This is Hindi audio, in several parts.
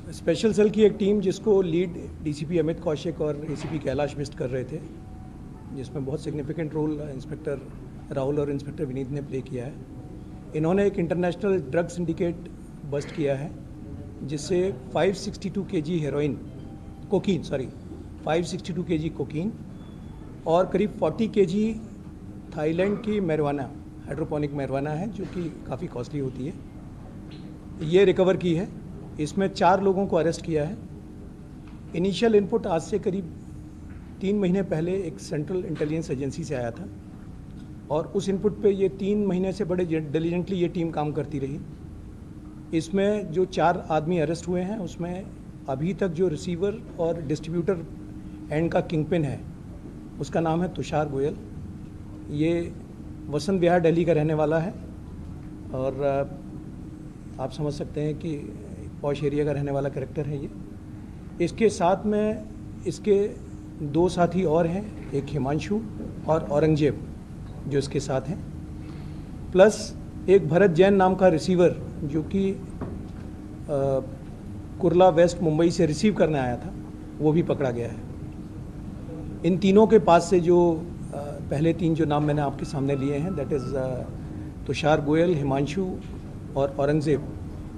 स्पेशल सेल की एक टीम जिसको लीड डीसीपी अमित कौशिक और एसीपी कैलाश मिस्ट कर रहे थे, जिसमें बहुत सिग्निफिकेंट रोल इंस्पेक्टर राहुल और इंस्पेक्टर विनीत ने प्ले किया है। इन्होंने एक इंटरनेशनल ड्रग सिंडिकेट बस्ट किया है जिससे 562 KG heroin cocaine 562 KG cocaine और करीब 40 केजी थाईलैंड की मैरिजुआना हाइड्रोपोनिक मैरिजुआना है जो कि काफ़ी कॉस्टली होती है, ये रिकवर की है। इसमें 4 लोगों को अरेस्ट किया है। इनिशियल इनपुट आज से करीब 3 महीने पहले एक सेंट्रल इंटेलिजेंस एजेंसी से आया था और उस इनपुट पे ये 3 महीने से बड़े डिलीजेंटली ये टीम काम करती रही। इसमें जो 4 आदमी अरेस्ट हुए हैं उसमें अभी तक जो रिसीवर और डिस्ट्रीब्यूटर एंड का किंगपिन है उसका नाम है तुषार गोयल। ये वसंत विहार दिल्ली का रहने वाला है और आप समझ सकते हैं कि पॉश एरिया का रहने वाला कैरेक्टर है ये। इसके साथ में इसके 2 साथी और हैं, एक हिमांशु और औरंगजेब जो इसके साथ हैं, प्लस एक भरत जैन नाम का रिसीवर जो कि कुर्ला वेस्ट मुंबई से रिसीव करने आया था, वो भी पकड़ा गया है। इन तीनों के पास से जो पहले 3 जो नाम मैंने आपके सामने लिए हैं, दैट इज़ तुषार गोयल, हिमांशु और औरंगजेब,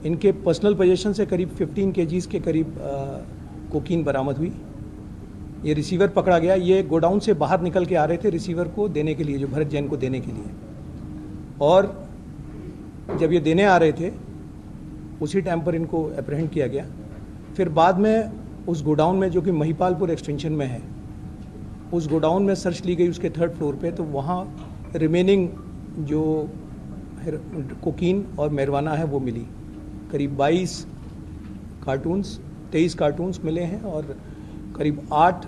इनके पर्सनल पोजीशन से करीब 15 केजीज के करीब कोकीन बरामद हुई। ये रिसीवर पकड़ा गया। ये गोडाउन से बाहर निकल के आ रहे थे रिसीवर को देने के लिए, जो भरत जैन को देने के लिए, और जब ये देने आ रहे थे उसी टाइम पर इनको अप्रहेंड किया गया। फिर बाद में उस गोडाउन में जो कि महिपालपुर एक्सटेंशन में है, उस गोडाउन में सर्च ली गई उसके 3rd फ्लोर पे, तो वहाँ रिमेनिंग जो कोकीन और मैरिजुआना है वो मिली। करीब 23 कार्टून्स मिले हैं और करीब 8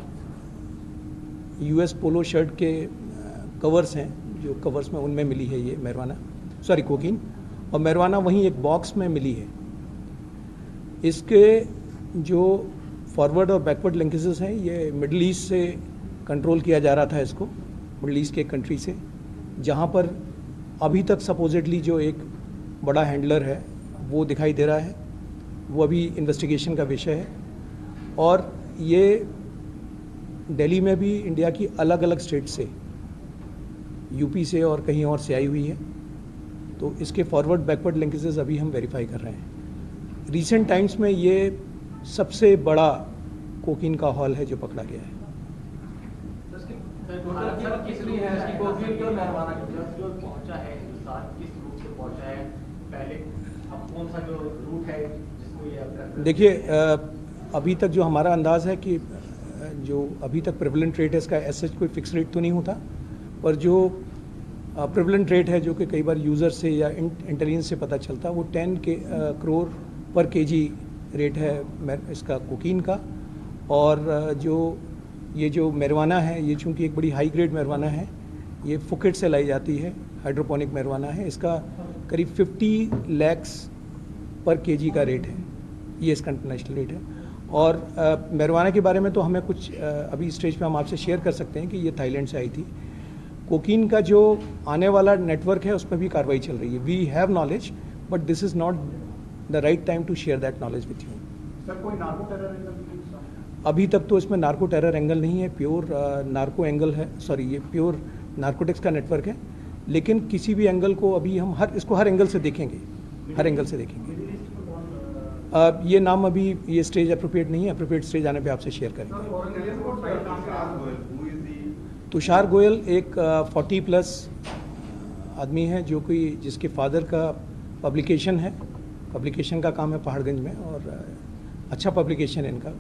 यूएस पोलो शर्ट के कवर्स हैं, जो कवर्स में उनमें मिली है ये कोकीन, और मैरिजुआना वहीं एक बॉक्स में मिली है। इसके जो फॉरवर्ड और बैकवर्ड लिंकेजेस हैं, ये मिडल ईस्ट से कंट्रोल किया जा रहा था इसको, मिडल ईस्ट के कंट्री से, जहाँ पर अभी तक सपोजिटली जो एक बड़ा हैंडलर है वो दिखाई दे रहा है, वो अभी इन्वेस्टिगेशन का विषय है। और ये दिल्ली में भी इंडिया की अलग अलग स्टेट से, यूपी से और कहीं और से आई हुई है, तो इसके फॉरवर्ड बैकवर्ड लिंकेजेस अभी हम वेरीफाई कर रहे हैं। रिसेंट टाइम्स में ये सबसे बड़ा कोकीन का हॉल है जो पकड़ा गया है। देखिए, अभी तक जो हमारा अंदाज़ है कि जो अभी तक प्रेवलेंट रेट है इसका ऐसे कोई फिक्स रेट तो नहीं होता, पर जो प्रेवलेंट रेट है जो कि कई बार यूज़र से या इंटेलिजेंस से पता चलता, वो 10 करोड़ पर केजी रेट है इसका कोकीन का। और जो मैरिजुआना है, ये चूँकि एक बड़ी हाई ग्रेड मैरिजुआना है, ये फुकेट से लाई जाती है, हाइड्रोपोनिक मैरिजुआना है, इसका करीब 50 लाख पर केजी का रेट है, ये इसका इंटरनेशनल रेट है। और मैरिजुआना के बारे में तो हमें कुछ अभी स्टेज पे हम आपसे शेयर कर सकते हैं कि ये थाईलैंड से आई थी। कोकीन का जो आने वाला नेटवर्क है उसमें भी कार्रवाई चल रही है। We have knowledge, but this is not the right time to share that knowledge with you. Sir, कोई नार्को टेरर एंगल? अभी तक तो इसमें नार्को टेरर एंगल नहीं है, प्योर नार्को एंगल है, ये प्योर नार्कोटिक्स का नेटवर्क है। लेकिन किसी भी एंगल को अभी हम इसको हर एंगल से देखेंगे, हर एंगल से देखेंगे। ये नाम अभी ये स्टेज अप्रोप्रिएट नहीं है, अप्रोप्रिएट स्टेज आने पे आपसे शेयर करेंगे। तुषार गोयल एक 40+ आदमी है जो कि जिसके फादर का पब्लिकेशन का काम है पहाड़गंज में, और अच्छा पब्लिकेशन है इनका।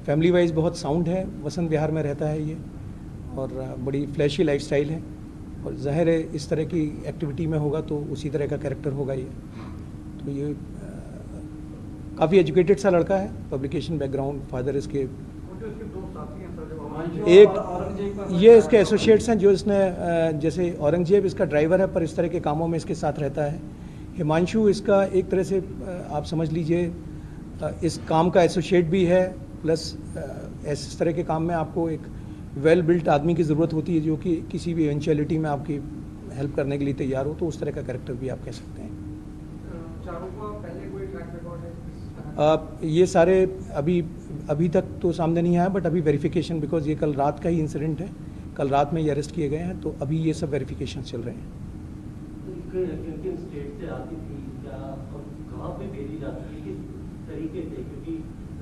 फैमिली वाइज बहुत साउंड है, वसंत विहार में रहता है ये, और बड़ी फ्लैशी लाइफस्टाइल है, और जाहिर है इस तरह की एक्टिविटी में होगा तो उसी तरह का कैरेक्टर होगा ये। तो ये काफ़ी एजुकेटेड सा लड़का है, पब्लिकेशन बैकग्राउंड, फादर इसके ये इसके एसोसिएट्स हैं जो इसने, जैसे औरंगजेब इसका ड्राइवर है पर इस तरह के कामों में इसके साथ रहता है। हिमांशु इसका एक तरह से आप समझ लीजिए इस काम का एसोसिएट भी है, प्लस इस तरह के काम में आपको एक वेल बिल्ट आदमी की ज़रूरत होती है जो कि किसी भी इवेंचुअलिटी में आपकी हेल्प करने के लिए तैयार हो, तो उस तरह का कैरेक्टर भी आप कह सकते हैं। चारों का पहले कोई ट्रैक रिकॉर्ड है? ये सारे अभी तक तो सामने नहीं आया, बट अभी वेरिफिकेशन, बिकॉज ये कल रात का ही इंसिडेंट है, कल रात में ये अरेस्ट किए गए हैं, तो अभी ये सब वेरिफिकेशन चल रहे हैं। किन स्टेट से आती थी, क्या और कहाँ पे भेजी जाती थी, किस तरीके से, क्योंकि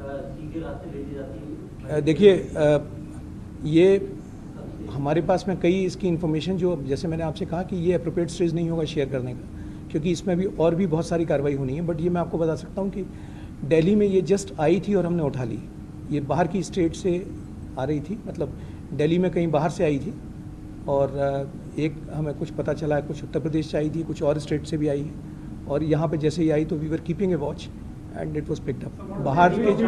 सीधे रास्ते भेजी जाती है? देखिए, ये हमारे पास में कई इसकी इन्फॉर्मेशन, जो जैसे मैंने आपसे कहा कि ये अप्रोप्रिएट स्टेज नहीं होगा शेयर करने का, क्योंकि इसमें भी और भी बहुत सारी कार्रवाई होनी है। बट ये मैं आपको बता सकता हूँ कि दिल्ली में ये जस्ट आई थी और हमने उठा ली। ये बाहर की स्टेट से आ रही थी, मतलब दिल्ली में कहीं बाहर से आई थी, और एक हमें कुछ पता चला है कुछ उत्तर प्रदेश से आई थी, कुछ और स्टेट से भी आई है, और यहाँ पे जैसे ही आई तो we were keeping a watch and it was picked up. बाहर के जो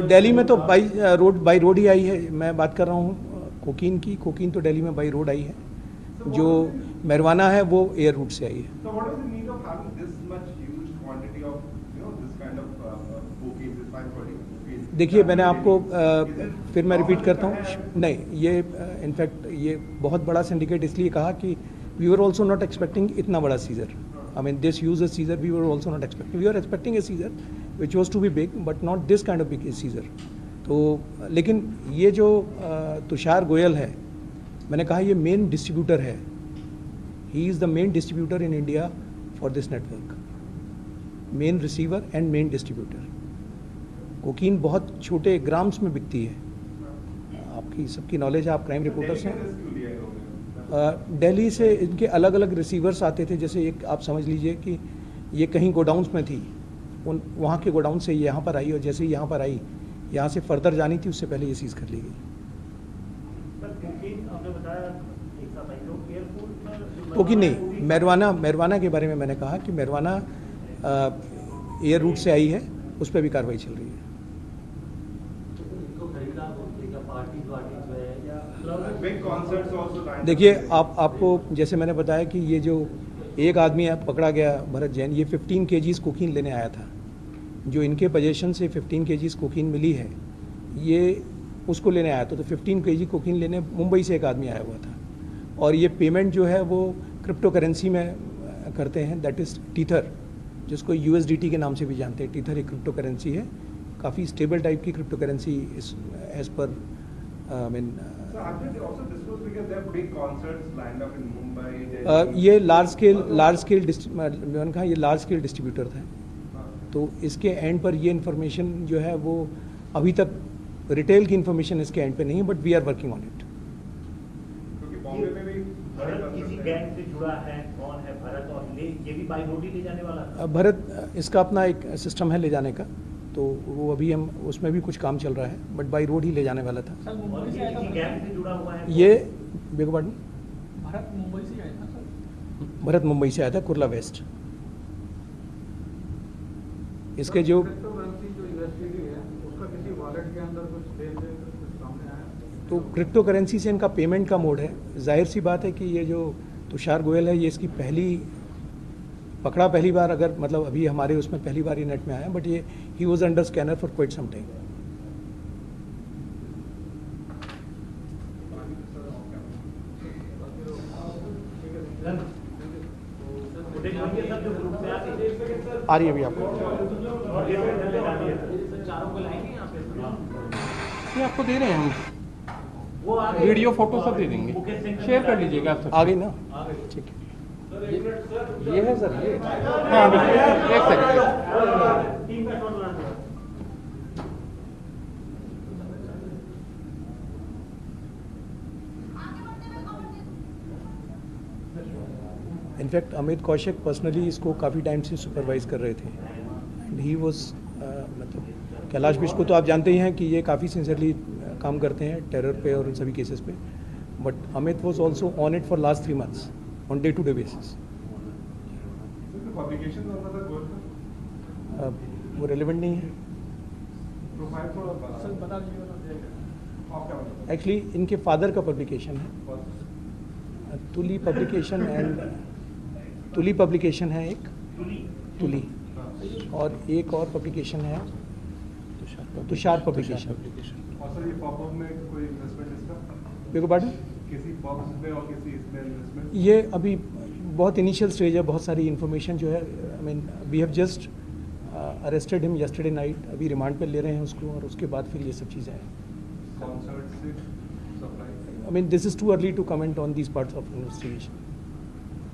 दिल्ली में तो बाई रोड ही आई है। मैं बात कर रहा हूँ कोकीन की। कोकीन तो दिल्ली में बाई रोड आई है, जो marijuana है वो एयर रूट से आई है। So what is the need of having this much huge quantity of, you know, this kind of cocaine, this 540 cocaine? देखिए, मैंने आपको फिर मैं रिपीट करता हूँ, नहीं, ये इनफैक्ट ये बहुत बड़ा सिंडिकेट इसलिए कहा कि we were also not expecting इतना बड़ा seizure. I mean this use a seizure we were also not expecting, we are expecting a seizure which was to be big but not this kind of big seizure. तो लेकिन ये जो तुषार गोयल है, मैंने कहा ये मेन डिस्ट्रीब्यूटर है। He is the main distributor in India for this network, main receiver and main distributor. Cocaine बहुत छोटे ग्राम्स में बिकती है। आपकी सबकी नॉलेज है, आप क्राइम रिपोर्टर्स हैं। दिल्ली से इनके अलग अलग रिसीवर्स आते थे। जैसे एक आप समझ लीजिए कि ये कहीं गोडाउन्स में थी, उन वहाँ के गोडाउन से ये यहाँ पर आई, और जैसे ही यहाँ पर आई, यहाँ से फर्दर जानी थी, उससे पहले ये सीज़ कर ली गई। कोकीन नहीं, marijuana के बारे में मैंने कहा कि marijuana एयर रूट से आई है, उस पर भी कार्रवाई चल रही है। देखिए, आपको जैसे मैंने बताया कि ये जो एक आदमी है पकड़ा गया, भरत जैन, ये 15 kgs कोकीन लेने आया था। जो इनके पोजीशन से 15 kgs कोकीन मिली है, ये उसको लेने आया था। तो 15 kg कोकीन लेने मुंबई से एक आदमी आया हुआ था, और ये पेमेंट जो है वो क्रिप्टो करेंसी में करते हैं, दैट इज़ टीथर, जिसको USDT के नाम से भी जानते हैं। टीथर एक क्रिप्टो करेंसी है, काफ़ी स्टेबल टाइप की क्रिप्टो करेंसी एज पर ये लार्ज स्केल मैंने कहा ये लार्ज स्केल डिस्ट्रीब्यूटर था। तो इसके एंड पर ये इन्फॉर्मेशन जो है वो अभी तक रिटेल की इन्फॉर्मेशन इसके एंड पे नहीं है, but we are working on it. Bharat किसी गैंग से जुड़ा है, कौन है भरत, और ये भी बाई रोड ही ले जाने वाला था? भरत, इसका अपना एक सिस्टम है ले जाने का, तो वो अभी हम उसमें भी कुछ काम चल रहा है, बट बाई रोड ही ले जाने वाला था। और ये किसी गैंग से जुड़ा हुआ है? ये बेगो पार्टन, भारत मुंबई से आया था सर। भरत मुंबई से आया था, कुर्ला वेस्ट। इसके जो USDT है, उसका किसी वॉलेट के अंदर कुछ कुछ सामने आया? तो क्रिप्टो करेंसी से इनका पेमेंट का मोड है। जाहिर सी बात है कि ये जो तुषार गोयल है, ये इसकी पहली बार, अगर मतलब अभी हमारे उसमें पहली बार ये नेट में आया, बट ये ही was under scanner for quite some time. आ रही है अभी आपको, ये आपको दे रहे हैं हम, वीडियो फोटो सब दे देंगे, शेयर कर लीजिएगा आप सब। आ गई ना, ठीक है। ये है सर, ये हाँ बिल्कुल, एक second. In fact Amit Kaushik personally इसको काफ़ी टाइम से सुपरवाइज कर रहे थे, एंड ही वॉज मतलब कैलाश बिष्ट को तो आप जानते ही हैं कि ये काफ़ी सिंसियरली काम करते हैं टेरर पे और इन सभी केसेस पे, but Amit was also on it for last 3 months on day to day basis. वो रेलिवेंट नहीं है एक्चुअली, इनके फादर का पब्लिकेशन है, तुली पब्लिकेशन है एक, तुली, और एक और पब्लिकेशन है तुषार पब्लिकेशन। देखो पार्टन, किसी पब्स में और किसी इसमें इन्वेस्टमेंट ये अभी बहुत इनिशियल स्टेज है, बहुत सारी इन्फॉर्मेशन जो है, I mean we have just arrested him yesterday night, अभी रिमांड पे ले रहे हैं उसको, और उसके बाद फिर ये सब चीज़ें हैं। Sponsored supply. I mean, this is too early to comment on these parts of investigation.